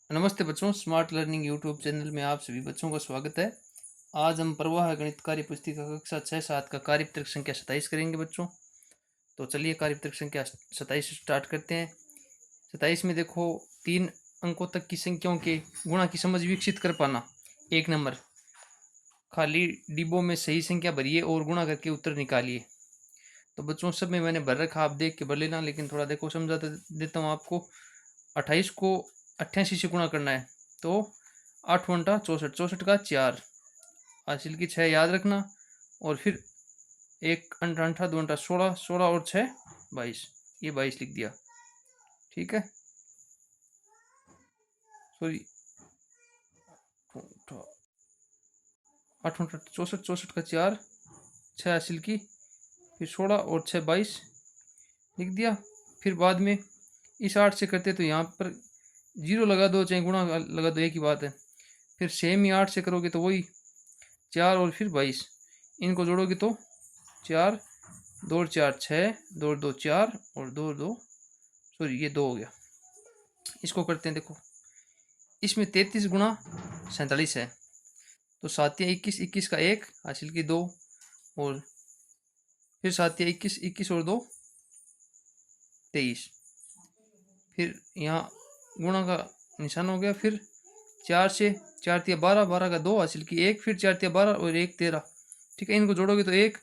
नमस्ते बच्चों, smart learning YouTube channel में आप सभी बच्चों का स्वागत है। आज हम प्रवाह गणित कार्य पुस्तिका कक्षा 6-7 का कार्यपत्रक संख्या 27 करेंगे बच्चों। तो चलिए कार्यपत्रक संख्या 27 स्टार्ट करते हैं। 27 में देखो 3 अंकों तक की संख्याओं के गुणा की समझ विकसित कर पाना। 1 नंबर, खाली डिब्बों में सही संख्या भरिए और गुणा करके उत्तर निकालिए। तो बच्चों सब में मैंने भर रखा, आप देख के भर लेना, लेकिन थोड़ा देखो समझा देता हूँ आपको। 28 को 88 से गुणा करना है, तो 8 घंटा 64, 64 का 4, हासिल की 6 याद रखना, और फिर 1 अंठा अंठा 2 अंठा 16, 16 और 6 22, ये 22 लिख दिया। ठीक है, सॉरी 8 घंटा 64, 64 का 4, 6 हासिल की, फिर 16 और 6 22 लिख दिया। फिर बाद में इस 8 से करते तो यहाँ पर 0 लगा दो, चाहे गुणा लगा दो, एक ही बात है। फिर सेम ही 8 से करोगे तो वही 4 और फिर 22, इनको जोड़ोगे तो 4 2 और 4 6, 2 और 2 4, और 2 और 2 सॉरी ये 2 हो गया। इसको करते हैं, देखो इसमें 33 गुणा 47 है, तो 7 या 21, 21 का 1 हासिल की 2, और फिर 7 या 21, 21 और 2 23। फिर यहाँ गुणा का निशान हो गया। फिर 4 से 4 या 12, 12 का 2 हासिल की 1, फिर 4 या 12 और 1 13। ठीक है, इनको जोड़ोगे तो 1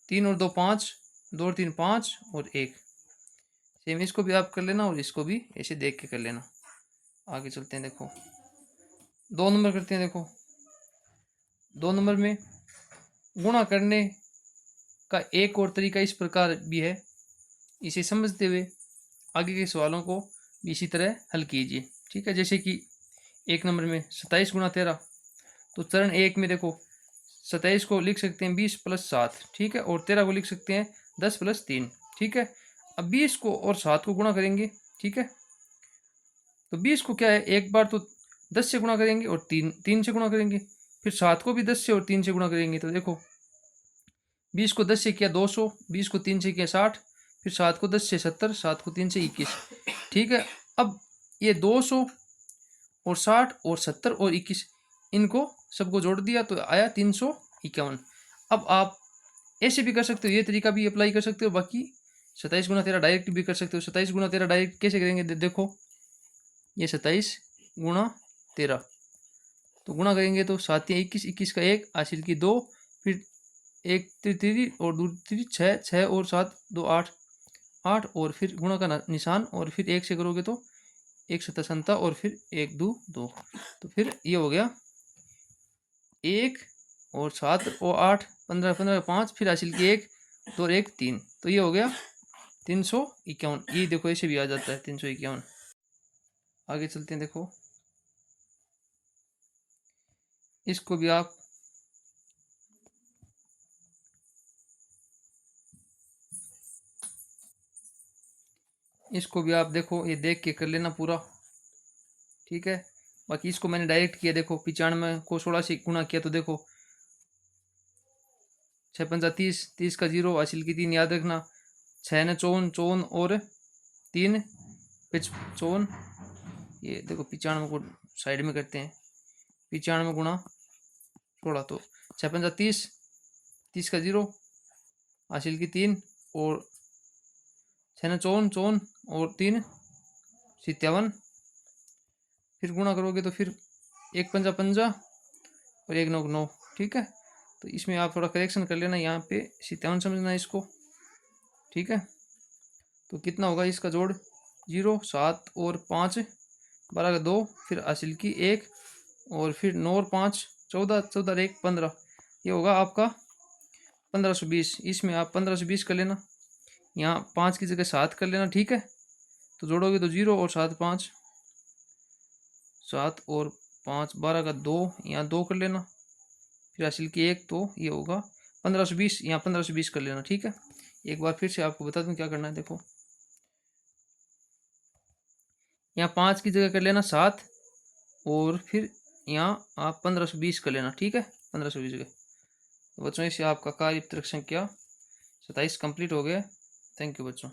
3 और 2 5, 2 और 3 5 और 1। सेम इसको भी आप कर लेना और इसको भी ऐसे देख के कर लेना। आगे चलते हैं, देखो 2 नंबर करते हैं। देखो 2 नंबर में गुणा करने का एक और तरीका इस प्रकार भी है, इसे समझते हुए आगे के सवालों को भी इसी तरह हल कीजिए। ठीक है, जैसे कि 1 नंबर में 27 गुणा 13, तो चरण 1 में देखो 27 को लिख सकते हैं 20 + 7, ठीक है, और 13 को लिख सकते हैं 10 + 3। ठीक है, अब 20 को और 7 को गुणा करेंगे। ठीक है, तो 20 को क्या है, एक बार तो 10 से गुणा करेंगे और 3 से गुणा करेंगे, फिर 7 को भी 10 से और 3 से गुणा करेंगे। तो देखो 20 को 10 से किया 200, 20 को 3 से किया 60, फिर 7 को 10 से 70, 7 को 3 से 21। ठीक है, अब ये 200 और 60 और 70 और 21, इनको सबको जोड़ दिया तो आया 351। अब आप ऐसे भी कर सकते हो, ये तरीका भी अप्लाई कर सकते हो। बाकी 27 गुणा 13 डायरेक्ट भी कर सकते हो। 27 गुणा 13 डायरेक्ट कैसे करेंगे, देखो ये 27 गुणा 13, तो गुणा करेंगे तो 7 या 21, 21 का 1 हासिल की 2, फिर 1 3 और 2 3 6, 6 और 7 2 8, 8 और फिर गुणा का निशान, और फिर 1 से करोगे तो 1 7 संता, और फिर 1 2 2, तो फिर ये हो गया 1 और 7 और 8 15 15 5, फिर हासिल की 1 2 और 1 3, तो ये हो गया 351। ये देखो ऐसे भी आ जाता है 351। आगे चलते हैं, देखो इसको भी आप देखो, ये देख के कर लेना पूरा। ठीक है, बाकी इसको मैंने डायरेक्ट किया। देखो 95 को 16 से गुणा किया, तो देखो 6 पंजा 30, 30 का 0 हासिल की 3 याद रखना, 6 ने 54, 54 और 3 55। ये देखो 95 को साइड में करते हैं, 95 गुणा 16, तो 6 पंजा 30, 30 का 0 हासिल की 3, और 6 ने 54, 54 और 3 57। फिर गुणा करोगे तो फिर 1 पंजा 50 और 1 9 9। ठीक है, तो इसमें आप थोड़ा करेक्शन कर लेना, यहाँ पे 57 समझना इसको। ठीक है, तो कितना होगा इसका जोड़, 0 7 और 5 12 का 2, फिर हासिल की 1, और फिर 9 और 5 14, 14 और 1 15, ये होगा आपका 1520। इसमें आप 1520 कर लेना, यहाँ 5 की जगह 7 कर लेना। ठीक है, तो जोड़ोगे तो 0 और 7 5, 7 और 5 12 का 2, यहाँ 2 कर लेना, फिर हासिल की 1, तो ये होगा 1520, यहाँ 1520 कर लेना। ठीक है, एक बार फिर से आपको बता दूं क्या करना है। देखो यहाँ 5 की जगह कर लेना 7, और फिर यहाँ आप 1520 कर लेना। ठीक है, 1520 जगह। तो बच्चों इससे आपका कार्यपत्रक संख्या 27 कंप्लीट हो गया। थैंक यू बच्चों।